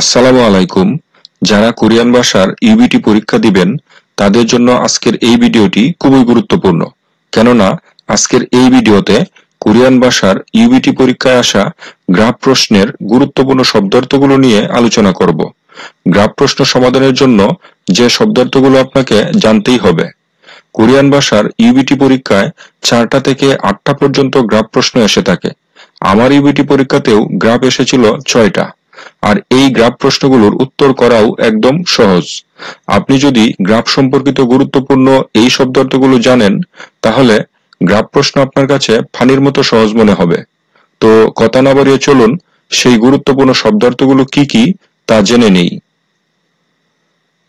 আসসালামু আলাইকুম। যারা কোরিয়ান ভাষার ইউবিটি পরীক্ষা দিবেন তাদের জন্য আজকের এই ভিডিওটি খুবই গুরুত্বপূর্ণ। কেননা আজকের এই ভিডিওতে কোরিয়ান ভাষার ইউবিটি পরীক্ষায় আসা গ্রাফ প্রশ্নের গুরুত্বপূর্ণ শব্দার্থগুলো নিয়ে আলোচনা করব। গ্রাফ প্রশ্ন সমাধানের জন্য যে শব্দার্থগুলো আপনাকে জানতেই হবে। কোরিয়ান ভাষার ইউবিটি পরীক্ষায় 4টা থেকে 8টা পর্যন্ত গ্রাফ প্রশ্ন এসে থাকে। আমার ইউবিটি পরীক্ষাতেও গ্রাফ এসেছিল 6টা। আর এই গ্রাফ প্রশ্নগুলোর উত্তর করাও একদম সহজ। আপনি যদি গ্রাফ সম্পর্কিত গুরুত্বপূর্ণ এই শব্দার্থগুলো জানেন তাহলে গ্রাফ প্রশ্ন আপনার কাছে পানির মতো সহজ মনে হবে। তো কথা না বাড়িয়ে চলুন সেই গুরুত্বপূর্ণ শব্দার্থগুলো কি কি তা জেনে নেই।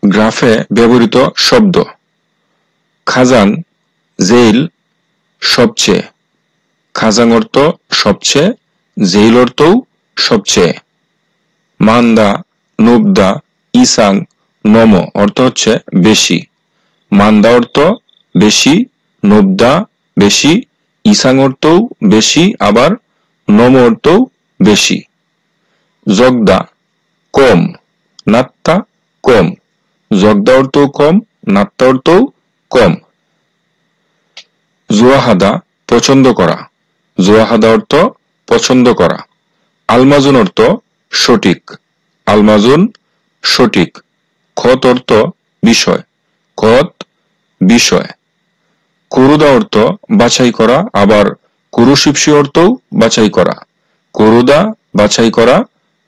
গ্রাফে ব্যবহৃত শব্দ: খাজাং, জেইল, সবচেয়ে। খাজাং অর্থ সবচেয়ে, জেইল অর্থও সবচেয়ে। মান্দা, নুবদা, ইসাং, নম অর্থ হচ্ছে বেশি। মান্দা অর্থ বেশি, নুবদা বেশি, ইসাং অর্থও বেশি, আবার নম অর্থও বেশি। জগদা কম, নাত্তা কম। জগদা অর্থও কম, নাত্তা অর্থও কম। জুয়াহাদা পছন্দ করা। জুয়াহাদা অর্থ পছন্দ করা। আলমাজুন অর্থ সঠিক। আলমাজুন সঠিক। খত অর্থ বিষয়। খত বিষয়। কুরুদা অর্থ বাছাই করা, আবার কুরুশিপসি অর্থও বাছাই করা। কুরুদা বাছাই করা,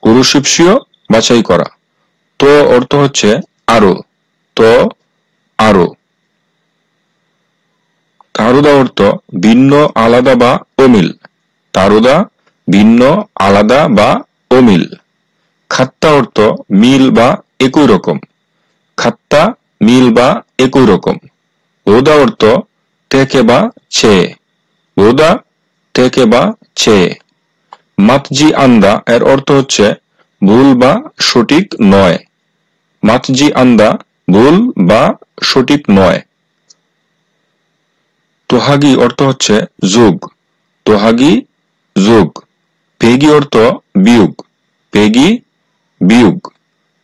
কুরুশিপসিও বাছাই করা। তো অর্থ হচ্ছে আরো। তো আরো। তারুদা অর্থ ভিন্ন, আলাদা বা অমিল। তারুদা ভিন্ন, আলাদা বা অমিল। খাত্তা অর্থ মিল বা একই রকম। খাত্তা মিল বা একই রকম। ওদা অর্থ থেকে বা চেয়ে। ওদা থেকে বা চেয়ে। মাতজি আন্দা এর অর্থ হচ্ছে ভুল বা সঠিক নয়। মাতজি আন্দা ভুল বা সঠিক নয়। তোহাগি অর্থ হচ্ছে যুগ। তোহাগি যুগ। পেগি অর্থ বিয়োগ। পেগি বিয়োগ।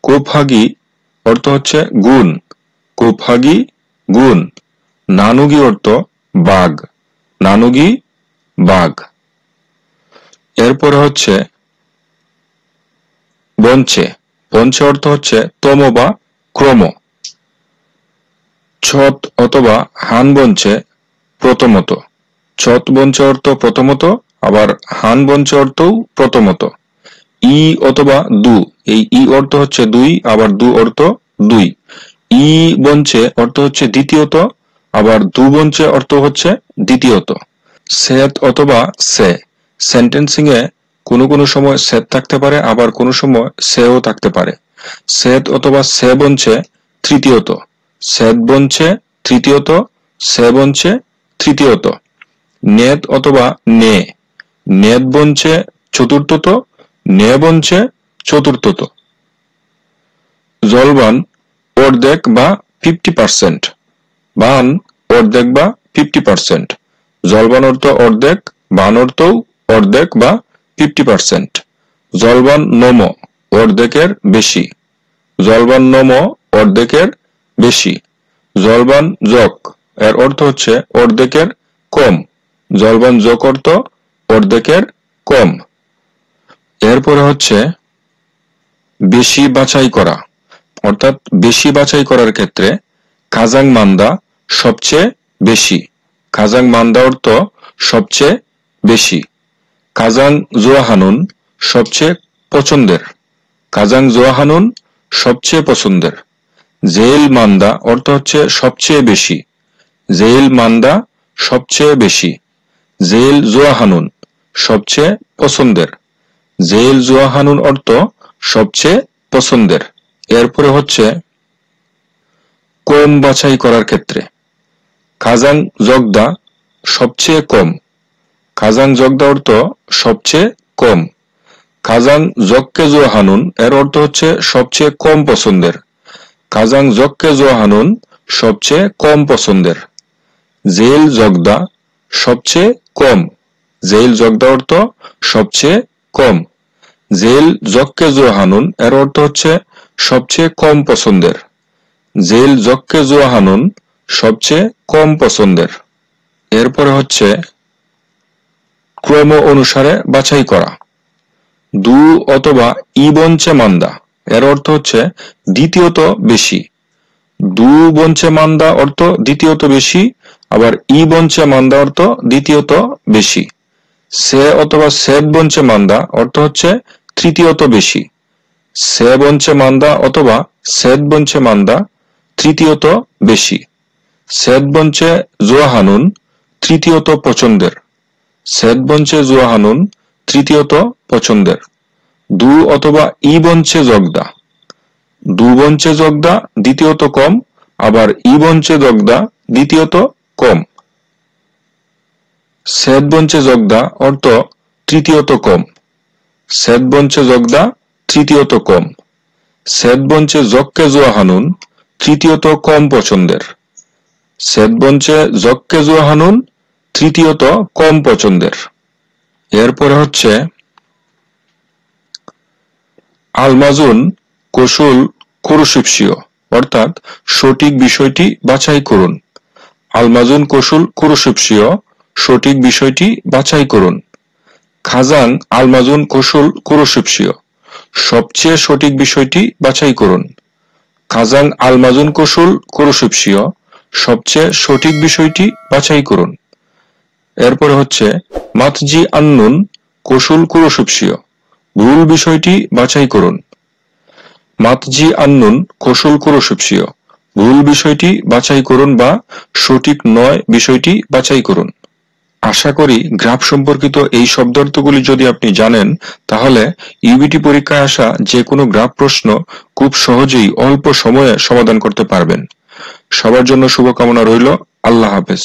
কোপহাগি অর্থ হচ্ছে গুণ। কোপহাগি গুণ। নানুগি অর্থ বাঘ। নানুগি বাঘ। এরপরে হচ্ছে বঞ্চে। বঞ্চে অর্থ হচ্ছে তম বা ক্রম। ছট অথবা হান বঞ্চে প্রথমত। ছট বঞ্চে অর্থ প্রথমত, আবার হান বঞ্চে অর্থও প্রথমত। ই অথবা দু, এই ই অর্থ হচ্ছে দুই, আবার দু অর্থ দুই। ই বঞ্চে অর্থ হচ্ছে দ্বিতীয়ত, আবার দু বঞ্চে অর্থ হচ্ছে দ্বিতীয়ত। সেত অথবা সে, সেন্টেন্সিং এ কোনো কোনো সময় সেত থাকতে পারে, আবার কোনো সময় সেও থাকতে পারে। সেত অথবা সে বঞ্চে তৃতীয়ত। সেত বঞ্চে তৃতীয়ত, সে বঞ্চে তৃতীয়ত। নেত অথবা নে, নেত বঞ্চে চতুর্থত, নে বঞ্চে চতুর্থত। জলবান অর্ধেক বা 50%। বান অর্ধেক বা 50%। জলবান অর্থ অর্ধেক, বান অর্থও অর্ধেক বা 50%। জলবান নম অর্ধেকের বেশি। জলবান নম অর্ধেকের বেশি। জলবান জক এর অর্থ হচ্ছে অর্ধেকের কম। জলবান জক অর্থ অর্ধেকের কম। এরপরে হচ্ছে বেশি বাছাই করা, অর্থাৎ বেশি বাছাই করার ক্ষেত্রে খাজাং মান্দা সবচেয়ে বেশি। খাজাং মান্দা অর্থ সবচেয়ে বেশি। খাজাং জোয়াহানুন সবচেয়ে পছন্দের। খাজাং জোয়াহানুন সবচেয়ে পছন্দের। জেইল মান্দা অর্থ হচ্ছে সবচেয়ে বেশি। জেইল মান্দা সবচেয়ে বেশি। জেইল জোয়াহানুন সবচেয়ে পছন্দের। জেইল জোয়াহানুন অর্থ সবচেয়ে পছন্দের। এরপরে হচ্ছে কম বাছাই করার ক্ষেত্রে খাজাং জগদা সবচেয়ে কম। খাজাং জগদা অর্থ সবচেয়ে কম। খাজাং জককে জোহানুন এর অর্থ হচ্ছে সবচেয়ে কম পছন্দের। খাজাং জককে জোহানুন সবচেয়ে কম পছন্দের। জেইল জগদা সবচেয়ে কম। জেইল জগদা অর্থ সবচেয়ে কম। জেল জক্কে জোহানুন এর অর্থ হচ্ছে সবচেয়ে কম পছন্দের। জেল জক্কে জোহানুন সবচেয়ে কম পছন্দের। এরপরে হচ্ছে ক্রম অনুসারে বাছাই করা। দু অথবা ইবঞ্চে মান্দা এর অর্থ হচ্ছে দ্বিতীয়ত বেশি। দু বঞ্চে মান্দা অর্থ দ্বিতীয়ত বেশি, আবার ইবঞ্চে মান্দা অর্থ দ্বিতীয়ত বেশি। সে অথবা সেদ বঞ্চে মান্দা অর্থ হচ্ছে তৃতীয়ত বেশি। সে বঞ্চে মান্দা অথবা সেদ বঞ্চে মান্দা তৃতীয়ত বেশি। সেদ বঞ্চে জোয়াহানুন তৃতীয়ত পছন্দের। সেদ বঞ্চে জোয়াহানুন তৃতীয়ত পছন্দের। দু অথবা ই বঞ্চে জগদা। দু বঞ্চে জগদা দ্বিতীয়ত কম, আবার ই বঞ্চে জগদা দ্বিতীয়ত কম। সেদ বঞ্চে জগদা অর্থ তৃতীয়ত কম। সেদ বঞ্চে জগদা তৃতীয়ত কম। সেদ বঞ্চে জক্কে জোয়াহানুন তৃতীয়ত কম পছন্দের। সেদ বঞ্চে জক্কে জোয়াহানুন তৃতীয়ত কম পছন্দের। এরপরে হচ্ছে আলমাজুন কৌশল কুরুশিপসীয়, অর্থাৎ সঠিক বিষয়টি বাছাই করুন। আলমাজুন কৌশল কুরুশিপসীয়, সঠিক বিষয়টি বাছাই করুন। খাজাং আলমাজুন কৌশল কুরুশিপসীয়, সবচেয়ে সঠিক বিষয়টি বাছাই করুন। খাজাং আলমাজুন কৌশল কুরুশিপসীয়, সবচেয়ে সঠিক বিষয়টি বাছাই করুন। এরপরে হচ্ছে মাতজি আন্নুন কৌশল কুরুশিপসীয়, ভুল বিষয়টি বাছাই করুন। মাতজি আন্নুন কৌশল কুরুশিপসীয়, ভুল বিষয়টি বাছাই করুন বা সঠিক নয় বিষয়টি বাছাই করুন। আশা করি গ্রাফ সম্পর্কিত এই শব্দার্থগুলি যদি আপনি জানেন, তাহলে ইউবিটি পরীক্ষায় আসা যে কোনো গ্রাফ প্রশ্ন খুব সহজেই অল্প সময়ে সমাধান করতে পারবেন। সবার জন্য শুভকামনা রইল। আল্লাহ হাফেজ।